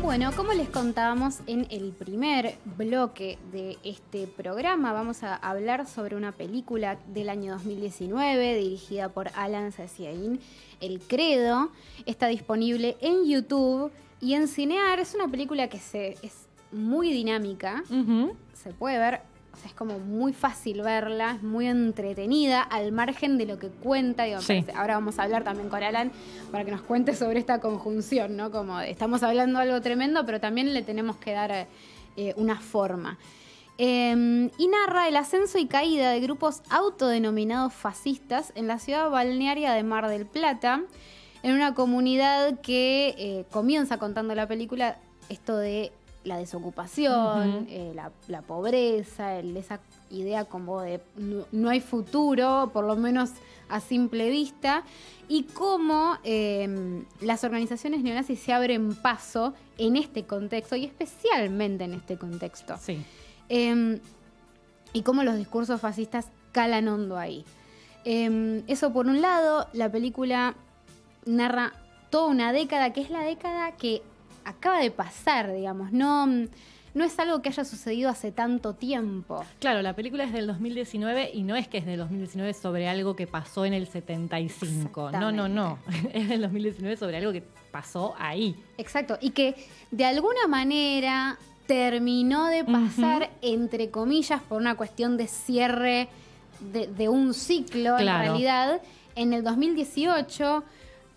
Bueno, como les contábamos en el primer bloque de este programa, vamos a hablar sobre una película del año 2019 dirigida por Alan Saciaín, El Credo. Está disponible en YouTube y en Cinear. Es una película que es muy dinámica, se puede ver, o sea, es como muy fácil verla, es muy entretenida, al margen de lo que cuenta. Digo, Sí. ahora vamos a hablar también con Alan para que nos cuente sobre esta conjunción, ¿no? Como estamos hablando de algo tremendo, pero también le tenemos que dar una forma. Y narra el ascenso y caída de grupos autodenominados fascistas en la ciudad balnearia de Mar del Plata, en una comunidad que comienza contando la película esto de la desocupación, la pobreza, esa idea como de no hay futuro, por lo menos a simple vista, y cómo las organizaciones neonazis se abren paso en este contexto, y especialmente en este contexto. Sí. Y cómo los discursos fascistas calan hondo ahí. Eso por un lado. La película narra toda una década, que es la década que acaba de pasar, digamos. No es algo que haya sucedido hace tanto tiempo. Claro, la película es del 2019 y no es que es del 2019 sobre algo que pasó en el 75. No. Es del 2019 sobre algo que pasó ahí. Exacto. Y que de alguna manera terminó de pasar, entre comillas, por una cuestión de cierre de un ciclo, claro, en realidad, en el 2018.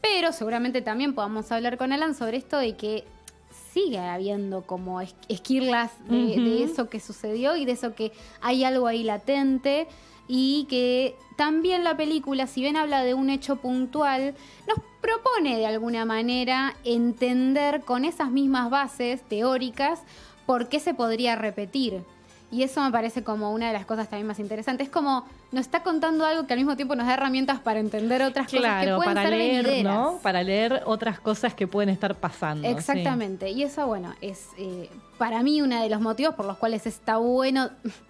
Pero seguramente también podamos hablar con Alan sobre esto de que sigue habiendo como esquirlas de eso que sucedió y de eso que hay algo ahí latente, y que también la película, si bien habla de un hecho puntual, nos propone de alguna manera entender con esas mismas bases teóricas por qué se podría repetir. Y eso me parece como una de las cosas también más interesantes. Es como nos está contando algo que al mismo tiempo nos da herramientas para entender otras cosas que pueden ser venideras. ¿No? Para leer otras cosas que pueden estar pasando. Exactamente. Sí. Y eso, bueno, es para mí uno de los motivos por los cuales está bueno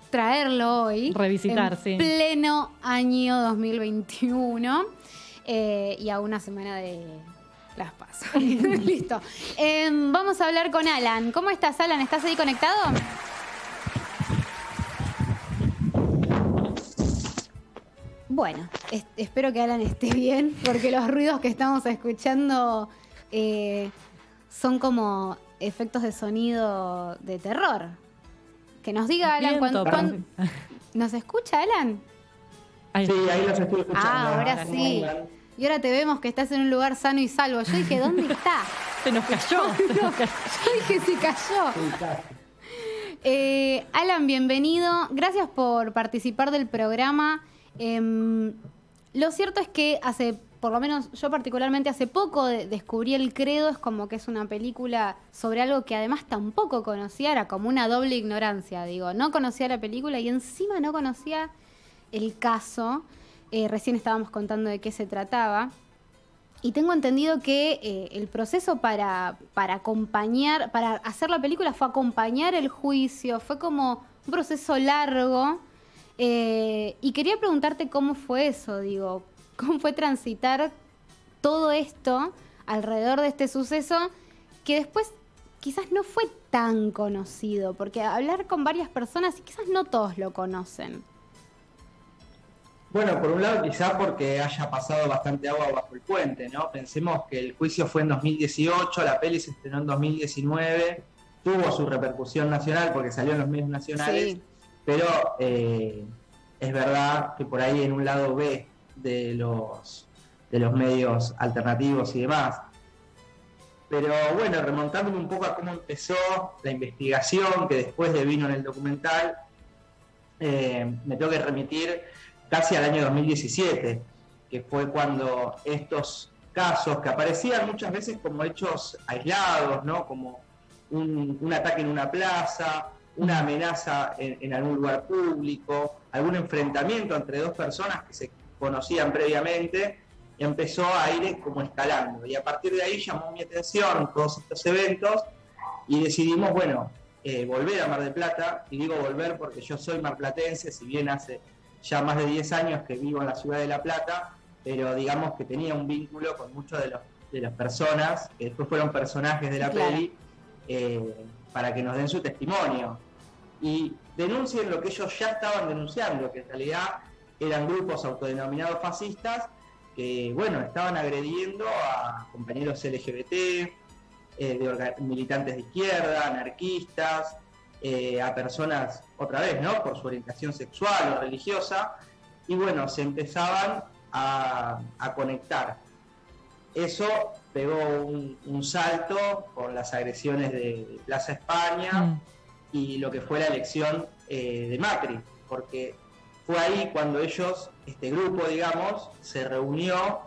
traerlo hoy. Revisitar, en pleno año 2021 y a una semana de las PASO. Listo. Vamos a hablar con Alan. ¿Cómo estás, Alan? ¿Estás ahí conectado? Bueno, espero que Alan esté bien, porque los ruidos que estamos escuchando son como efectos de sonido de terror. Que nos diga Alan cuando ¿nos escucha, Alan? Sí, ahí los estoy escuchando. Ahora sí. Y ahora te vemos que estás en un lugar sano y salvo. Yo dije, ¿dónde está? Se nos cayó. Yo dije, se cayó. Alan, bienvenido. Gracias por participar del programa. Lo cierto es que por lo menos yo particularmente hace poco descubrí El Credo. Es como que es una película sobre algo que además tampoco conocía, era como una doble ignorancia, digo, no conocía la película y encima no conocía el caso. Recién estábamos contando de qué se trataba y tengo entendido que el proceso para hacer la película fue acompañar el juicio, fue como un proceso largo. Y quería preguntarte cómo fue eso, digo, cómo fue transitar todo esto alrededor de este suceso que después quizás no fue tan conocido, porque hablar con varias personas y quizás no todos lo conocen. Bueno, por un lado quizá porque haya pasado bastante agua bajo el puente, ¿no? Pensemos que el juicio fue en 2018, la peli se estrenó en 2019, tuvo su repercusión nacional porque salió en los medios nacionales. Sí. Pero es verdad que por ahí en un lado B de los medios alternativos y demás. Pero bueno, remontándome un poco a cómo empezó la investigación, que después vino en el documental, me tengo que remitir casi al año 2017, que fue cuando estos casos, que aparecían muchas veces como hechos aislados, ¿no? Como un ataque en una plaza, una amenaza en algún lugar público, algún enfrentamiento entre dos personas que se conocían previamente, empezó a ir como escalando. Y a partir de ahí llamó mi atención todos estos eventos y decidimos, volver a Mar del Plata. Y digo volver porque yo soy marplatense, si bien hace ya más de 10 años que vivo en la ciudad de La Plata, pero digamos que tenía un vínculo con muchos de las personas que después fueron personajes de la peli, para que nos den su testimonio y denuncien lo que ellos ya estaban denunciando, que en realidad eran grupos autodenominados fascistas que, bueno, estaban agrediendo a compañeros LGBT, militantes de izquierda, anarquistas, a personas, otra vez, ¿no?, por su orientación sexual o religiosa, y bueno, se empezaban a conectar. Eso pegó un salto con las agresiones de Plaza España y lo que fue la elección de Macri, porque fue ahí cuando ellos, este grupo, digamos, se reunió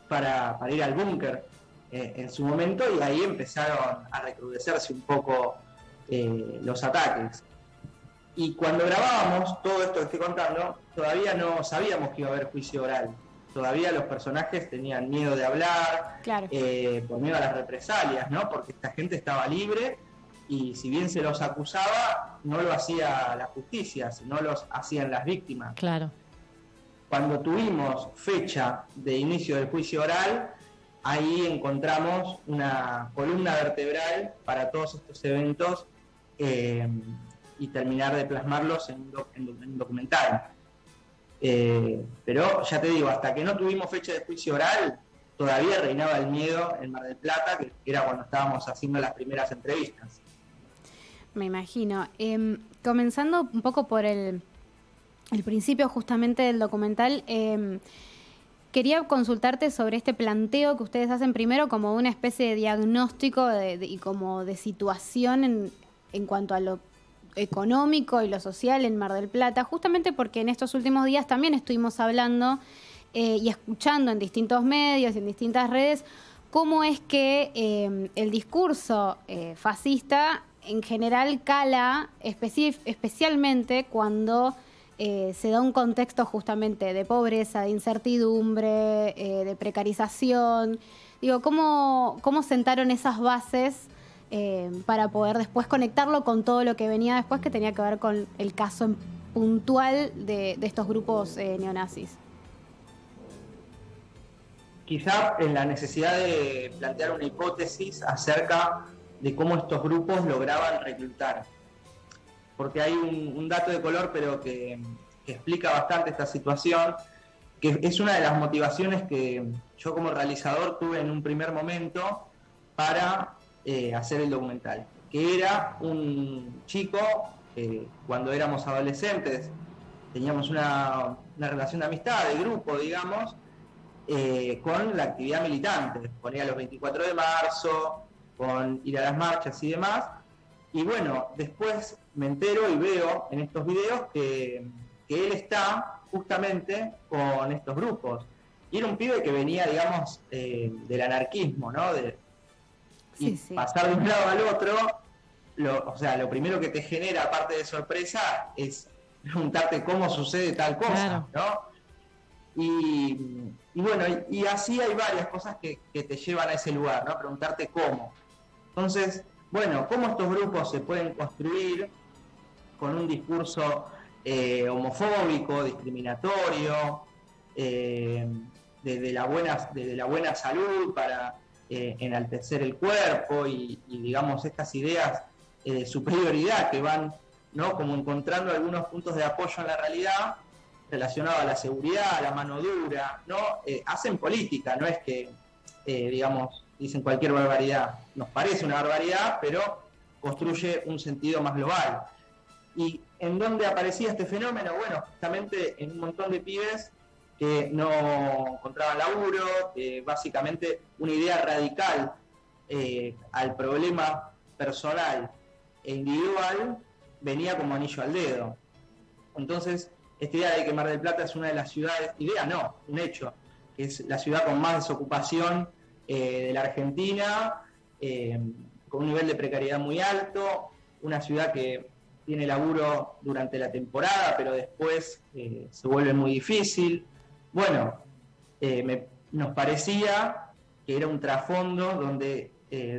para ir al búnker en su momento, y ahí empezaron a recrudecerse un poco los ataques. Y cuando grabábamos todo esto que estoy contando, todavía no sabíamos que iba a haber juicio oral. Todavía los personajes tenían miedo de hablar, claro, por miedo a las represalias, ¿no? Porque esta gente estaba libre y si bien se los acusaba, no lo hacía la justicia, sino los hacían las víctimas. Claro. Cuando tuvimos fecha de inicio del juicio oral, ahí encontramos una columna vertebral para todos estos eventos y terminar de plasmarlos en un documental. Pero ya te digo, hasta que no tuvimos fecha de juicio oral, todavía reinaba el miedo en Mar del Plata, que era cuando estábamos haciendo las primeras entrevistas. Me imagino. Comenzando un poco por el principio justamente del documental, quería consultarte sobre este planteo que ustedes hacen primero como una especie de diagnóstico y como de situación en cuanto a lo económico y lo social en Mar del Plata, justamente porque en estos últimos días también estuvimos hablando y escuchando en distintos medios y en distintas redes cómo es que el discurso fascista en general cala especialmente cuando se da un contexto justamente de pobreza, de incertidumbre, de precarización. Digo, ¿cómo sentaron esas bases para poder después conectarlo con todo lo que venía después, que tenía que ver con el caso puntual de estos grupos neonazis? Quizá en la necesidad de plantear una hipótesis acerca de cómo estos grupos lograban reclutar. Porque hay un dato de color, pero que explica bastante esta situación, que es una de las motivaciones que yo como realizador tuve en un primer momento para hacer el documental, que era un chico, cuando éramos adolescentes, teníamos una relación de amistad, de grupo, digamos, con la actividad militante, con ir a los 24 de marzo, con ir a las marchas y demás. Y bueno, después me entero y veo en estos videos que él está justamente con estos grupos. Y era un pibe que venía, digamos, del anarquismo, ¿no? Y sí. Pasar de un lado al otro, lo primero que te genera, aparte de sorpresa, es preguntarte cómo sucede tal cosa, claro, ¿no? Y bueno, y así hay varias cosas que te llevan a ese lugar, ¿no? Preguntarte cómo. Entonces, bueno, ¿cómo estos grupos se pueden construir con un discurso homofóbico, discriminatorio, de la buena salud para enaltecer el cuerpo y digamos estas ideas de superioridad que van, ¿no?, como encontrando algunos puntos de apoyo en la realidad relacionados a la seguridad, a la mano dura, ¿no? Hacen política, no es que, digamos, dicen cualquier barbaridad. Nos parece una barbaridad, pero construye un sentido más global. ¿Y en dónde aparecía este fenómeno? Bueno, justamente en un montón de pibes que no encontraban laburo, que básicamente una idea radical al problema personal e individual venía como anillo al dedo. Entonces, esta idea de que Mar del Plata es una de las ciudades, idea no, un hecho, que es la ciudad con más desocupación de la Argentina, con un nivel de precariedad muy alto, una ciudad que tiene laburo durante la temporada, pero después se vuelve muy difícil. Bueno, nos parecía que era un trasfondo donde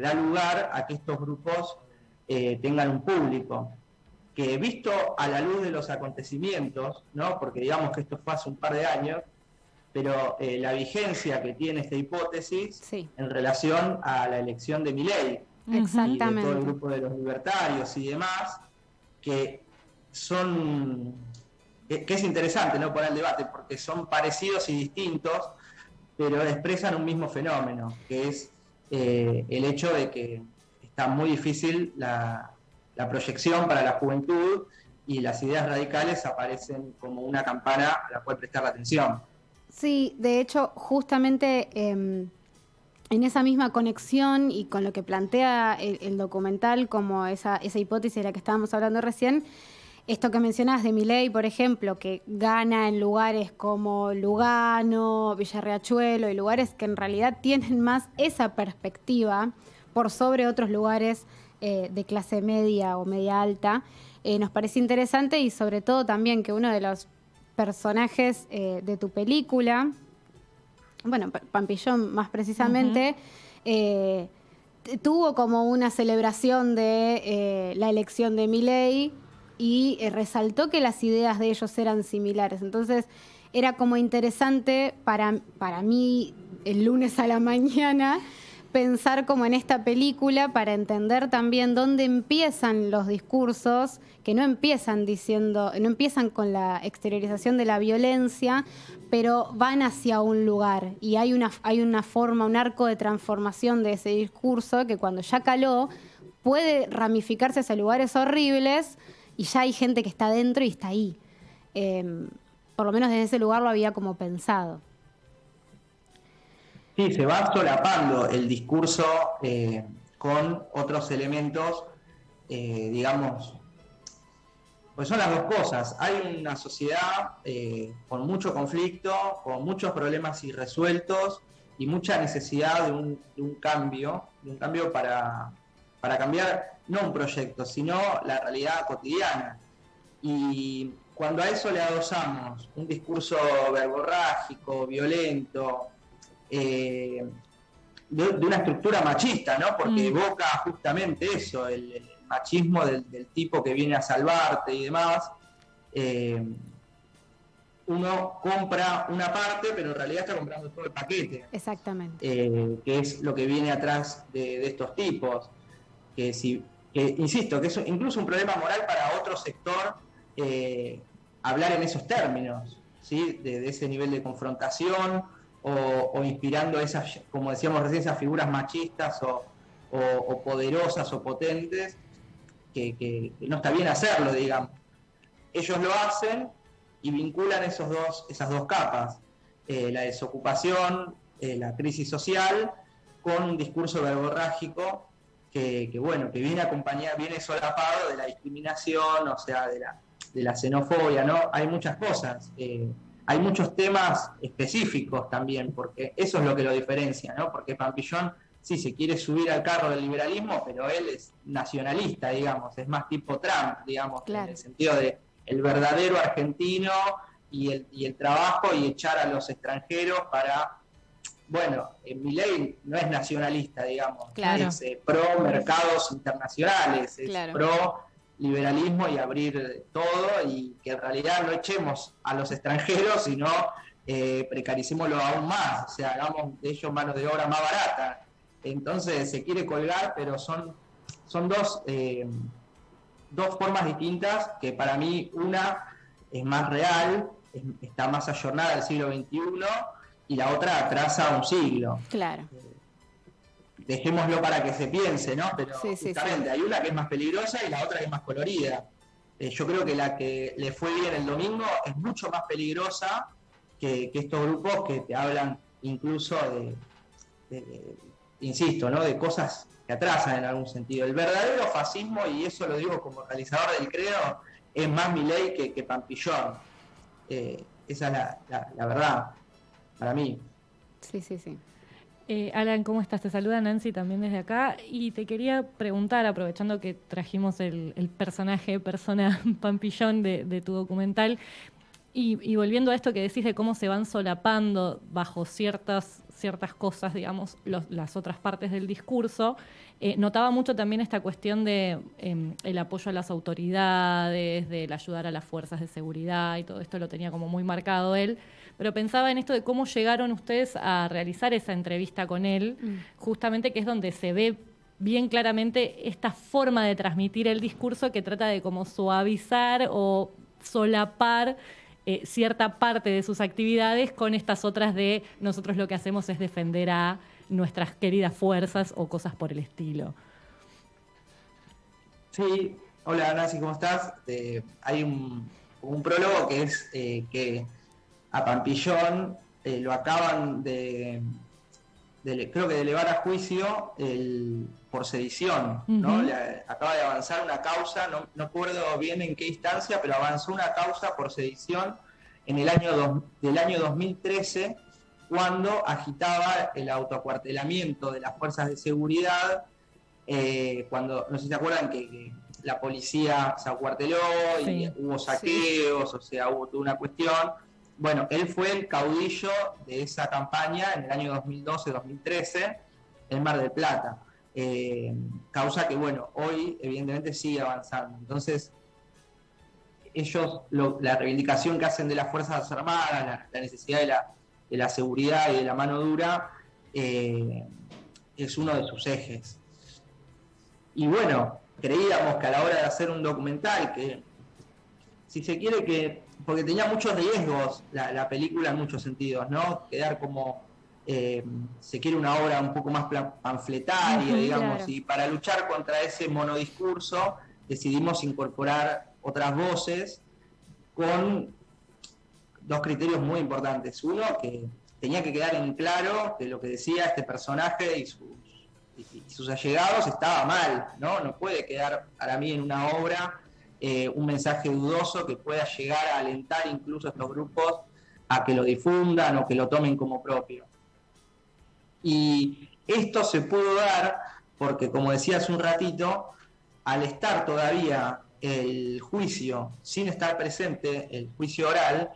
da lugar a que estos grupos tengan un público, que visto a la luz de los acontecimientos, ¿no?, porque digamos que esto fue hace un par de años, pero la vigencia que tiene esta hipótesis, sí, en relación a la elección de Milei, Exactamente. Y de todo el grupo de los libertarios y demás, que son, que es interesante, ¿no?, para el debate, porque son parecidos y distintos, pero expresan un mismo fenómeno, que es el hecho de que está muy difícil la proyección para la juventud, y las ideas radicales aparecen como una campana a la cual prestar atención. Sí, de hecho, justamente en esa misma conexión y con lo que plantea el documental, como esa hipótesis de la que estábamos hablando recién, esto que mencionás de Milei, por ejemplo, que gana en lugares como Lugano, Villarriachuelo, y lugares que en realidad tienen más esa perspectiva por sobre otros lugares de clase media o media alta, nos parece interesante, y sobre todo también que uno de los personajes de tu película, bueno, Pampillón más precisamente, tuvo como una celebración de la elección de Milei, y resaltó que las ideas de ellos eran similares. Entonces era como interesante para mí el lunes a la mañana pensar como en esta película, para entender también dónde empiezan los discursos, que no empiezan con la exteriorización de la violencia, pero van hacia un lugar, y hay una forma, un arco de transformación de ese discurso que cuando ya caló puede ramificarse hacia lugares horribles, y ya hay gente que está dentro y está ahí. Por lo menos desde ese lugar lo había como pensado. Sí, se va solapando el discurso con otros elementos, digamos, pues son las dos cosas. Hay una sociedad con mucho conflicto, con muchos problemas irresueltos y mucha necesidad de un cambio para cambiar no un proyecto, sino la realidad cotidiana. Y cuando a eso le adosamos un discurso verborrágico, violento, de una estructura machista, ¿no? Porque evoca justamente eso, el machismo del tipo que viene a salvarte y demás. Uno compra una parte, pero en realidad está comprando todo el paquete. Exactamente. Que es lo que viene atrás de estos tipos. Insisto, que es incluso un problema moral para otro sector hablar en esos términos, ¿sí? De ese nivel de confrontación, o inspirando esas, como decíamos recién, esas figuras machistas o poderosas o potentes, que no está bien hacerlo, digamos. Ellos lo hacen y vinculan esas dos capas, la desocupación, la crisis social, con un discurso verborrágico que viene acompañado, viene solapado de la discriminación, o sea, de la xenofobia, ¿no? Hay muchas cosas, hay muchos temas específicos también, porque eso es lo que lo diferencia, ¿no? Porque Pampillón sí se quiere subir al carro del liberalismo, pero él es nacionalista, digamos, es más tipo Trump, digamos, claro, en el sentido de el verdadero argentino y el trabajo, y echar a los extranjeros para... Bueno, Milei no es nacionalista, digamos, claro, es pro mercados internacionales, es claro, pro liberalismo y abrir todo, y que en realidad no echemos a los extranjeros, sino precaricémoslo aún más, o sea, hagamos de ellos mano de obra más barata. Entonces se quiere colgar, pero son dos formas distintas, que para mí una es más real, está más ayornada al siglo XXI, y la otra atrasa un siglo. Claro. Dejémoslo para que se piense, ¿no? Pero justamente hay una que es más peligrosa y la otra que es más colorida. Yo creo que la que le fue bien el domingo es mucho más peligrosa que estos grupos que te hablan incluso insisto, ¿no? De cosas que atrasan en algún sentido. El verdadero fascismo, y eso lo digo como realizador del Credo, es más Milei que Pampillón. Esa es la verdad, para mí. Sí. Alan, ¿cómo estás? Te saluda Nancy también desde acá, y te quería preguntar, aprovechando que trajimos el persona Pampillón de tu documental, y volviendo a esto que decís de cómo se van solapando bajo ciertas cosas, digamos, las otras partes del discurso, notaba mucho también esta cuestión de el apoyo a las autoridades, del ayudar a las fuerzas de seguridad, y todo esto lo tenía como muy marcado él. Pero pensaba en esto de cómo llegaron ustedes a realizar esa entrevista con él, justamente, que es donde se ve bien claramente esta forma de transmitir el discurso que trata de como suavizar o solapar cierta parte de sus actividades con estas otras de nosotros lo que hacemos es defender a nuestras queridas fuerzas o cosas por el estilo. Sí, hola Nancy, ¿cómo estás? Hay un prólogo que es que a Pampillón lo acaban creo que de elevar a juicio por sedición, ¿no? Acaba de avanzar una causa, no acuerdo bien en qué instancia, pero avanzó una causa por sedición en el del año 2013, cuando agitaba el autoacuartelamiento de las fuerzas de seguridad, cuando, no sé si se acuerdan que la policía se acuarteló y hubo saqueos, o sea, hubo toda una cuestión. Bueno, él fue el caudillo de esa campaña en el año 2012-2013 en Mar del Plata. Causa que, bueno, hoy evidentemente sigue avanzando. Entonces, ellos, la reivindicación que hacen de las Fuerzas Armadas, la necesidad de la seguridad y de la mano dura, es uno de sus ejes. Y bueno, creíamos que a la hora de hacer un documental, que si se quiere porque tenía muchos riesgos la película en muchos sentidos, ¿no? Quedar como, se quiere una obra un poco más panfletaria, digamos, claro. Y para luchar contra ese monodiscurso decidimos incorporar otras voces con dos criterios muy importantes. Uno, que tenía que quedar en claro que lo que decía este personaje y sus allegados estaba mal, ¿no? No puede quedar para mí en una obra un mensaje dudoso que pueda llegar a alentar incluso a estos grupos a que lo difundan o que lo tomen como propio. Y esto se pudo dar porque, como decía hace un ratito, al estar todavía el juicio sin estar presente, el juicio oral,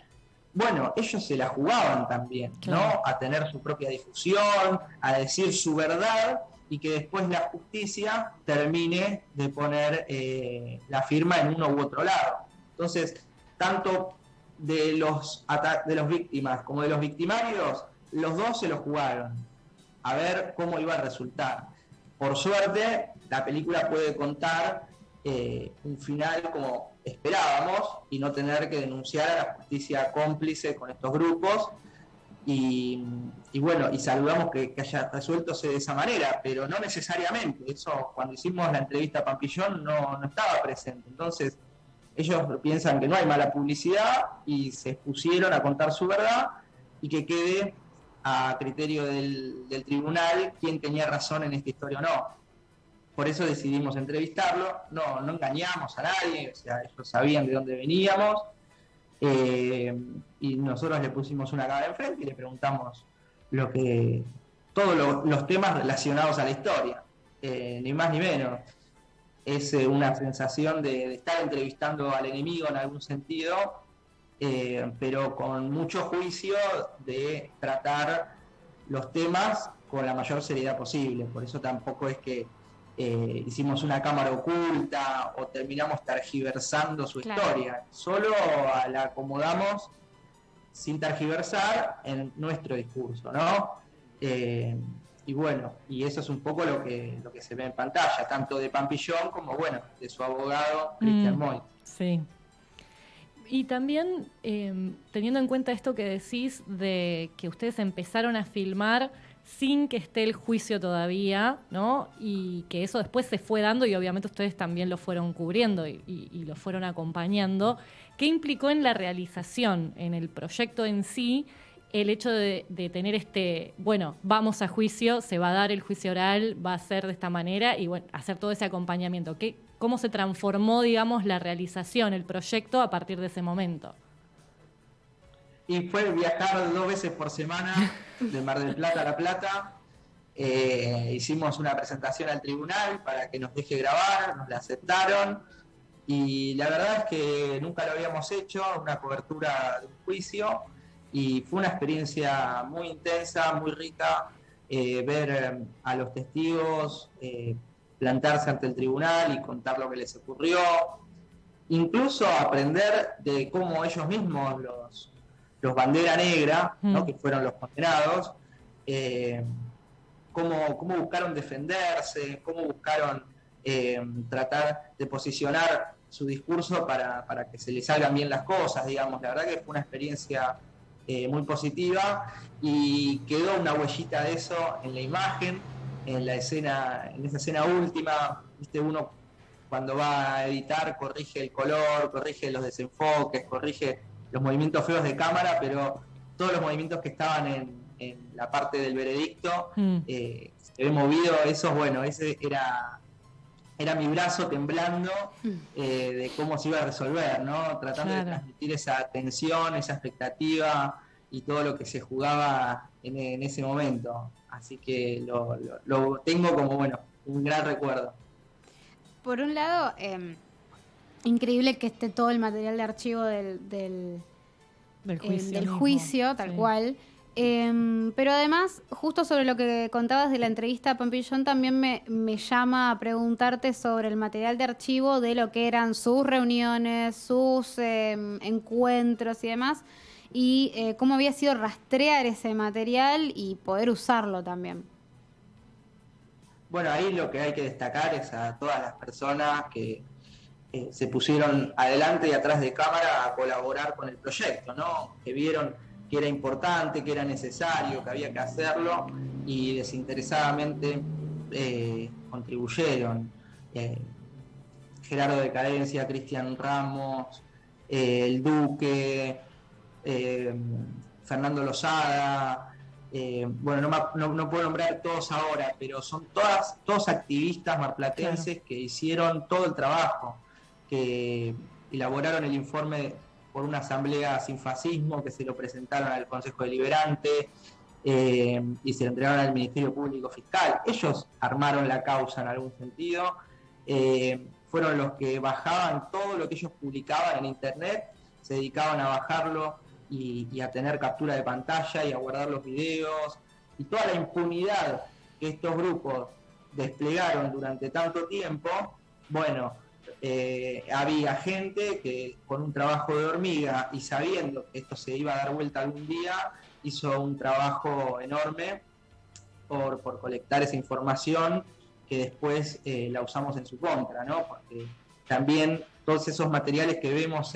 bueno, ellos se la jugaban también, ¿no? A tener su propia difusión, a decir su verdad, y que después la justicia termine de poner la firma en uno u otro lado. Entonces, tanto de los víctimas como de los victimarios, los dos se lo jugaron a ver cómo iba a resultar. Por suerte, la película puede contar un final como esperábamos y no tener que denunciar a la justicia cómplice con estos grupos. Y bueno, y saludamos que haya resuelto de esa manera, pero no necesariamente. Eso, cuando hicimos la entrevista a Pampillón, no estaba presente. Entonces, ellos piensan que no hay mala publicidad y se expusieron a contar su verdad y que quede a criterio del tribunal quién tenía razón en esta historia o no. Por eso decidimos entrevistarlo, no engañamos a nadie, o sea, ellos sabían de dónde veníamos. Y nosotros le pusimos una cámara enfrente y le preguntamos todos los temas relacionados a la historia, ni más ni menos. Es una sensación de estar entrevistando al enemigo en algún sentido, pero con mucho juicio de tratar los temas con la mayor seriedad posible. Por eso tampoco es que hicimos una cámara oculta o terminamos tergiversando su historia. Solo la acomodamos sin tergiversar en nuestro discurso, ¿no? Y bueno, y eso es un poco lo que se ve en pantalla, tanto de Pampillón como, bueno, de su abogado, Cristian Moy. Sí. Y también, teniendo en cuenta esto que decís de que ustedes empezaron a filmar sin que esté el juicio todavía, ¿no? Y que eso después se fue dando y obviamente ustedes también lo fueron cubriendo y lo fueron acompañando. ¿Qué implicó en la realización, en el proyecto en sí, el hecho de tener bueno, vamos a juicio, se va a dar el juicio oral, va a ser de esta manera y bueno, hacer todo ese acompañamiento? ¿Cómo se transformó, digamos, la realización, el proyecto a partir de ese momento? Y fue viajar 2 veces por semana de Mar del Plata a La Plata. Hicimos una presentación al tribunal para que nos deje grabar, nos la aceptaron. Y la verdad es que nunca lo habíamos hecho, una cobertura de un juicio. Y fue una experiencia muy intensa, muy rica, ver a los testigos plantarse ante el tribunal y contar lo que les ocurrió. Incluso aprender de cómo ellos mismos, los bandera negra, ¿no? Que fueron los condenados, cómo buscaron defenderse, cómo buscaron tratar de posicionar su discurso para que se les salgan bien las cosas, digamos. La verdad que fue una experiencia muy positiva y quedó una huellita de eso en la imagen, en esa escena última, ¿viste? Uno cuando va a editar corrige el color, corrige los desenfoques, corrige los movimientos feos de cámara, pero todos los movimientos que estaban en la parte del veredicto se ve movido. Eso, bueno, ese era mi brazo temblando de cómo se iba a resolver, ¿no? Tratando de transmitir esa tensión, esa expectativa y todo lo que se jugaba en ese momento. Así que lo tengo como, bueno, un gran recuerdo. Por un lado, increíble que esté todo el material de archivo del juicio, tal cual. Pero además, justo sobre lo que contabas de la entrevista a Pampillón, también me llama a preguntarte sobre el material de archivo de lo que eran sus reuniones, sus encuentros y demás, y cómo había sido rastrear ese material y poder usarlo también. Bueno, ahí lo que hay que destacar es a todas las personas que se pusieron adelante y atrás de cámara a colaborar con el proyecto, ¿no? Que vieron que era importante, que era necesario, que había que hacerlo y desinteresadamente contribuyeron. Gerardo Decadencia, Cristian Ramos, el Duque, Fernando Lozada, bueno, no puedo nombrar todos ahora, pero son todos activistas marplatenses que hicieron todo el trabajo, que elaboraron el informe por una asamblea sin fascismo, que se lo presentaron al Consejo Deliberante y se lo entregaron al Ministerio Público Fiscal. Ellos armaron la causa en algún sentido, fueron los que bajaban todo lo que ellos publicaban en internet, se dedicaban a bajarlo y a tener captura de pantalla y a guardar los videos, y toda la impunidad que estos grupos desplegaron durante tanto tiempo. Bueno, había gente que con un trabajo de hormiga y sabiendo que esto se iba a dar vuelta algún día, hizo un trabajo enorme por colectar esa información que después la usamos en su contra, ¿no? Porque también todos esos materiales que vemos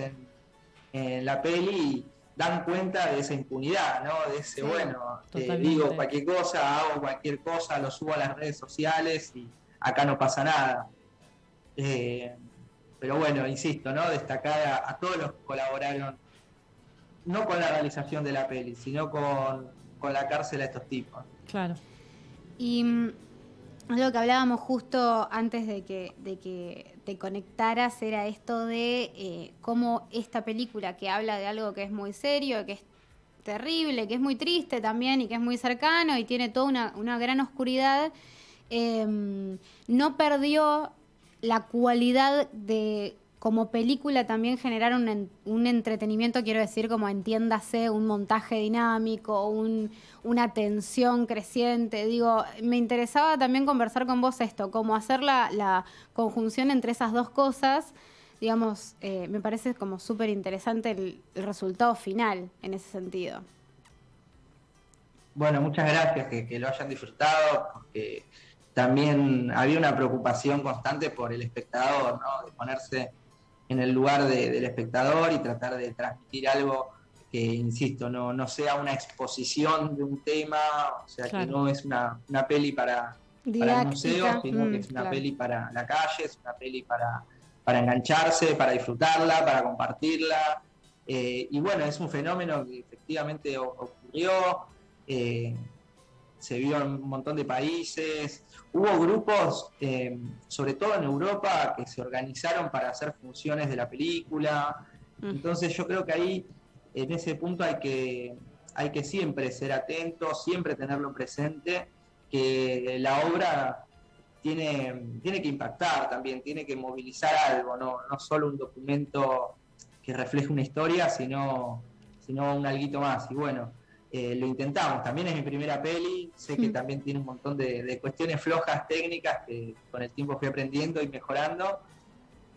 en la peli dan cuenta de esa impunidad, ¿no? De ese, bueno, digo cualquier cosa, hago cualquier cosa, lo subo a las redes sociales y acá no pasa nada. Pero bueno, insisto, ¿no? Destacar a todos los que colaboraron, no con la realización de la peli, sino con la cárcel a estos tipos. Claro. Y algo que hablábamos justo antes de que te conectaras era esto de cómo esta película, que habla de algo que es muy serio, que es terrible, que es muy triste también y que es muy cercano y tiene toda una gran oscuridad, no perdió la cualidad de, como película, también generar un entretenimiento, quiero decir, como entiéndase, un montaje dinámico, una tensión creciente. Digo, me interesaba también conversar con vos esto, cómo hacer la conjunción entre esas dos cosas. Digamos, me parece como súper interesante el resultado final en ese sentido. Bueno, muchas gracias, que lo hayan disfrutado, porque también había una preocupación constante por el espectador, ¿no? De ponerse en el lugar del espectador y tratar de transmitir algo que, insisto, no sea una exposición de un tema, o sea, claro, que no es una peli para el museo, sino que es una peli para la calle, es una peli para engancharse, para disfrutarla, para compartirla. Y bueno, es un fenómeno que efectivamente ocurrió, se vio en un montón de países. Hubo grupos, sobre todo en Europa, que se organizaron para hacer funciones de la película. Entonces yo creo que ahí, en ese punto, hay que siempre ser atentos, siempre tenerlo presente, que la obra tiene que impactar también, tiene que movilizar algo, no solo un documento que refleje una historia, sino un alguito más. Y bueno, lo intentamos. También es mi primera peli, sé que también tiene un montón de cuestiones flojas técnicas que con el tiempo fui aprendiendo y mejorando,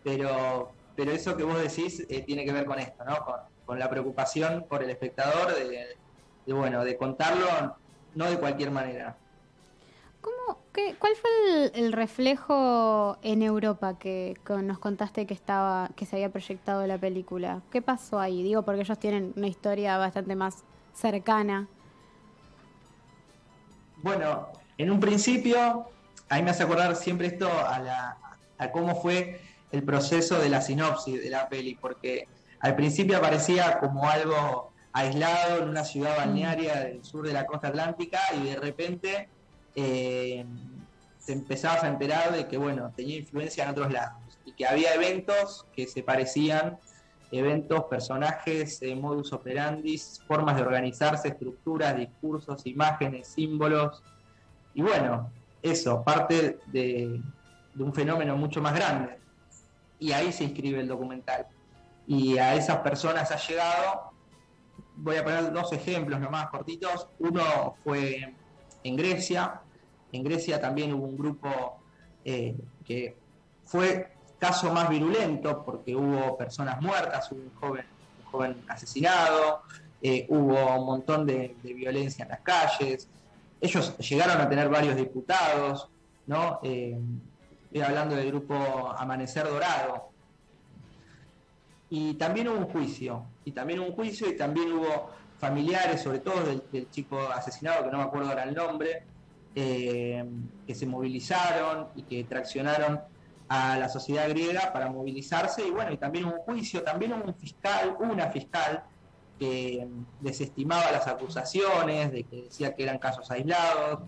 pero eso que vos decís tiene que ver con esto, ¿no? Con la preocupación por el espectador de contarlo no de cualquier manera. ¿Cuál fue el reflejo en Europa que nos contaste que se había proyectado la película? ¿Qué pasó ahí? Digo, porque ellos tienen una historia bastante más cercana. Bueno, en un principio, a mí me hace acordar siempre esto a cómo fue el proceso de la sinopsis de la peli, porque al principio aparecía como algo aislado en una ciudad balnearia del sur de la costa atlántica y de repente te empezabas a enterar de que, bueno, tenía influencia en otros lados y que había eventos que se parecían, eventos, personajes, modus operandi, formas de organizarse, estructuras, discursos, imágenes, símbolos. Y bueno, eso, parte de un fenómeno mucho más grande. Y ahí se inscribe el documental. Y a esas personas ha llegado, voy a poner 2 ejemplos nomás cortitos. Uno fue en Grecia. En Grecia también hubo un grupo que fue caso más virulento porque hubo personas muertas, hubo un joven asesinado, hubo un montón de violencia en las calles. Ellos llegaron a tener varios diputados, ¿no? Estoy hablando del grupo Amanecer Dorado. Y también hubo un juicio, y también hubo familiares, sobre todo del chico asesinado, que no me acuerdo ahora el nombre, que se movilizaron y que traccionaron a la sociedad griega para movilizarse, y bueno, y también hubo un juicio, también hubo una fiscal que desestimaba las acusaciones, de que decía que eran casos aislados,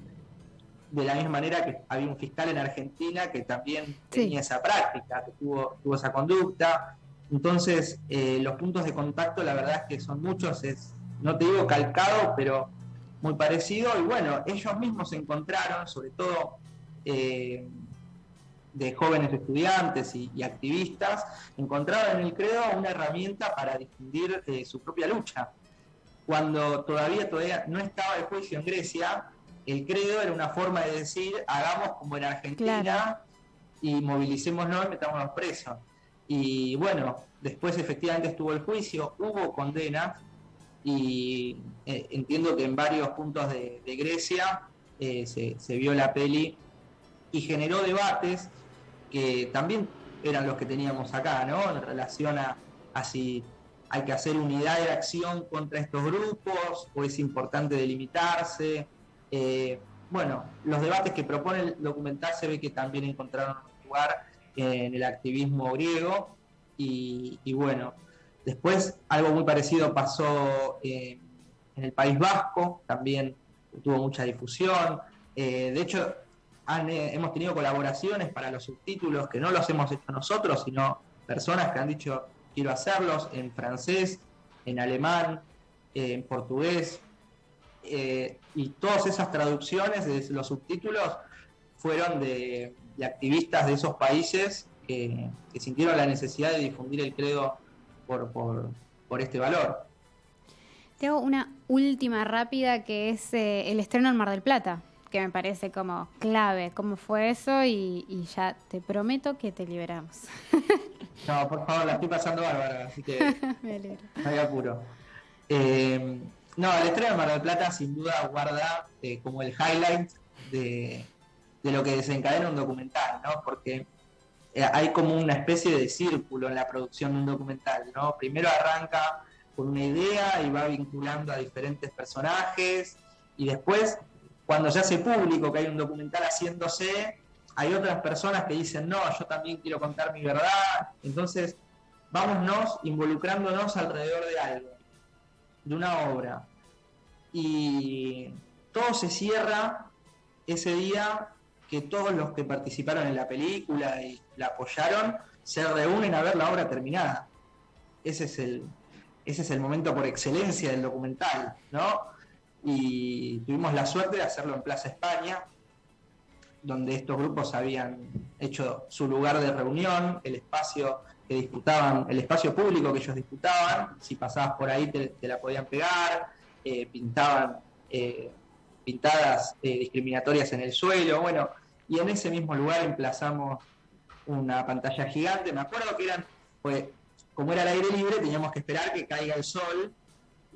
de la misma manera que había un fiscal en Argentina que también tenía esa práctica, que tuvo esa conducta. Entonces, los puntos de contacto, la verdad es que son muchos, no te digo calcado, pero muy parecido, y bueno, ellos mismos se encontraron, sobre todo de jóvenes estudiantes y activistas, encontraron en el credo una herramienta para difundir su propia lucha. Cuando todavía no estaba el juicio en Grecia, el credo era una forma de decir, hagamos como en Argentina, claro, y movilicémonos y metámonos presos. Y bueno, después efectivamente estuvo el juicio, hubo condenas, y entiendo que en varios puntos de Grecia se vio la peli y generó debates que también eran los que teníamos acá, ¿no? En relación a si hay que hacer unidad de acción contra estos grupos o es importante delimitarse. Bueno, los debates que propone el documental se ve que también encontraron un lugar en el activismo griego y bueno, después algo muy parecido pasó en el País Vasco, también tuvo mucha difusión. De hecho, hemos tenido colaboraciones para los subtítulos que no los hemos hecho nosotros, sino personas que han dicho quiero hacerlos en francés, en alemán, en portugués, y todas esas traducciones de los subtítulos fueron de activistas de esos países que sintieron la necesidad de difundir el credo por este valor. Te hago una última rápida que es el estreno en Mar del Plata, que me parece como clave, cómo fue eso y ya te prometo que te liberamos. No, por favor, la estoy pasando bárbara, así que me alegro. No hay apuro. No, el estreno de Mar del Plata sin duda guarda como el highlight de lo que desencadena un documental, ¿no? Porque hay como una especie de círculo en la producción de un documental, ¿no? Primero arranca con una idea y va vinculando a diferentes personajes, y después, cuando se hace público que hay un documental haciéndose, hay otras personas que dicen, no, yo también quiero contar mi verdad. Entonces, vámonos involucrándonos alrededor de algo, de una obra. Y todo se cierra ese día que todos los que participaron en la película y la apoyaron se reúnen a ver la obra terminada. Ese es el momento por excelencia del documental, ¿no? Y tuvimos la suerte de hacerlo en Plaza España, donde estos grupos habían hecho su lugar de reunión, el espacio que disputaban, el espacio público que ellos disputaban. Si pasabas por ahí te la podían pegar, pintaban pintadas discriminatorias en el suelo, bueno, y en ese mismo lugar emplazamos una pantalla gigante. Me acuerdo que pues, como era al aire libre, teníamos que esperar que caiga el sol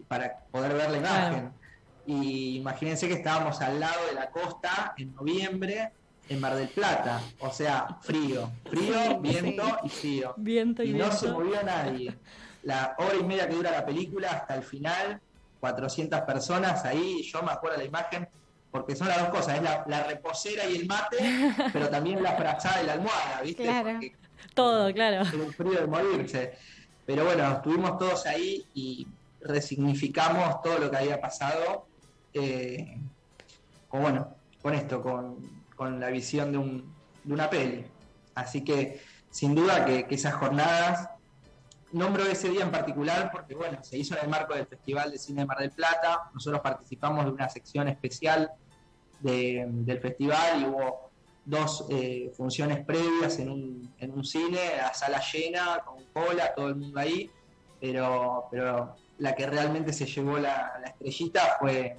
para poder ver la imagen. Claro. y imagínense que estábamos al lado de la costa en noviembre en Mar del Plata, o sea, frío, viento y frío. Viento y no viento. se movió nadie. La hora y media que dura la película hasta el final, 400 personas ahí, yo me acuerdo de la imagen, porque son las dos cosas, es la reposera y el mate, pero también la frazada y la almohada, ¿viste? Claro. Porque Todo, claro. era un frío de morirse. Pero bueno, estuvimos todos ahí y resignificamos todo lo que había pasado con esto, con la visión de una peli. Así que sin duda que esas jornadas, nombro ese día en particular porque bueno, se hizo en el marco del Festival de Cine de Mar del Plata. Nosotros participamos de una sección especial del festival y hubo 2 funciones previas en un cine, a sala llena, con cola, todo el mundo ahí, pero la que realmente se llevó la estrellita fue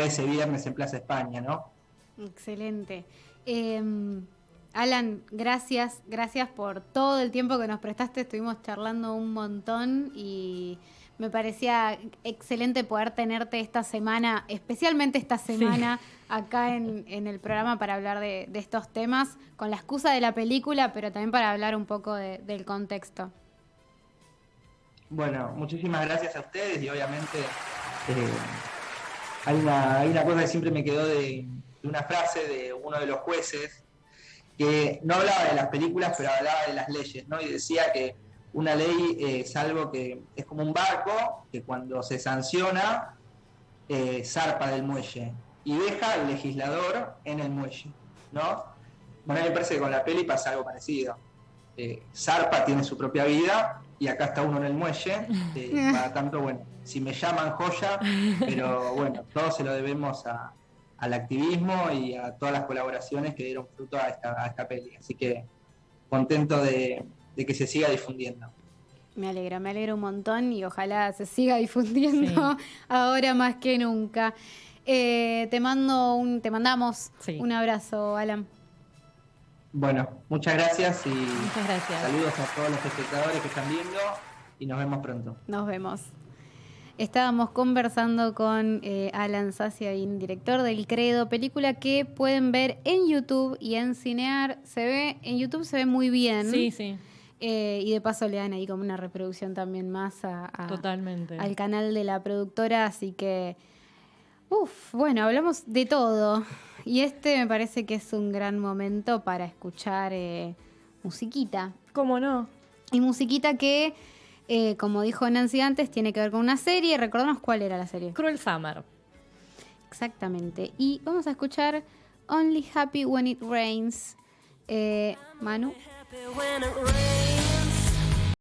ese viernes en Plaza España, ¿no? Excelente. Alan, gracias por todo el tiempo que nos prestaste. Estuvimos charlando un montón y me parecía excelente poder tenerte esta semana, especialmente esta semana, acá en el programa para hablar de estos temas, con la excusa de la película, pero también para hablar un poco del contexto. Bueno, muchísimas gracias a ustedes y obviamente hay una cosa que siempre me quedó de una frase de uno de los jueces que no hablaba de las películas, pero hablaba de las leyes, ¿no? Y decía que una ley es algo que es como un barco que cuando se sanciona zarpa del muelle y deja al legislador en el muelle, ¿no? Bueno, a mí me parece que con la peli pasa algo parecido. Zarpa tiene su propia vida y acá está uno en el muelle, para tanto, bueno, si me llaman joya, pero bueno, todo se lo debemos al activismo y a todas las colaboraciones que dieron fruto a esta peli, así que contento de que se siga difundiendo. Me alegra un montón y ojalá se siga difundiendo ahora más que nunca. Te mandamos un abrazo, Alan. Bueno, muchas gracias y muchas gracias. Saludos a todos los espectadores que están viendo y nos vemos pronto. Nos vemos. Estábamos conversando con Alan Saciaín, director del Credo, película que pueden ver en YouTube y en Cinear. En YouTube se ve muy bien. Sí. Y de paso le dan ahí como una reproducción también más Totalmente. al canal de la productora, así que bueno, hablamos de todo y me parece que es un gran momento para escuchar musiquita. ¿Cómo no? Y musiquita que, como dijo Nancy antes, tiene que ver con una serie. Recordamos cuál era la serie. Cruel Summer. Exactamente. Y vamos a escuchar Only Happy When It Rains. Manu. When it rains.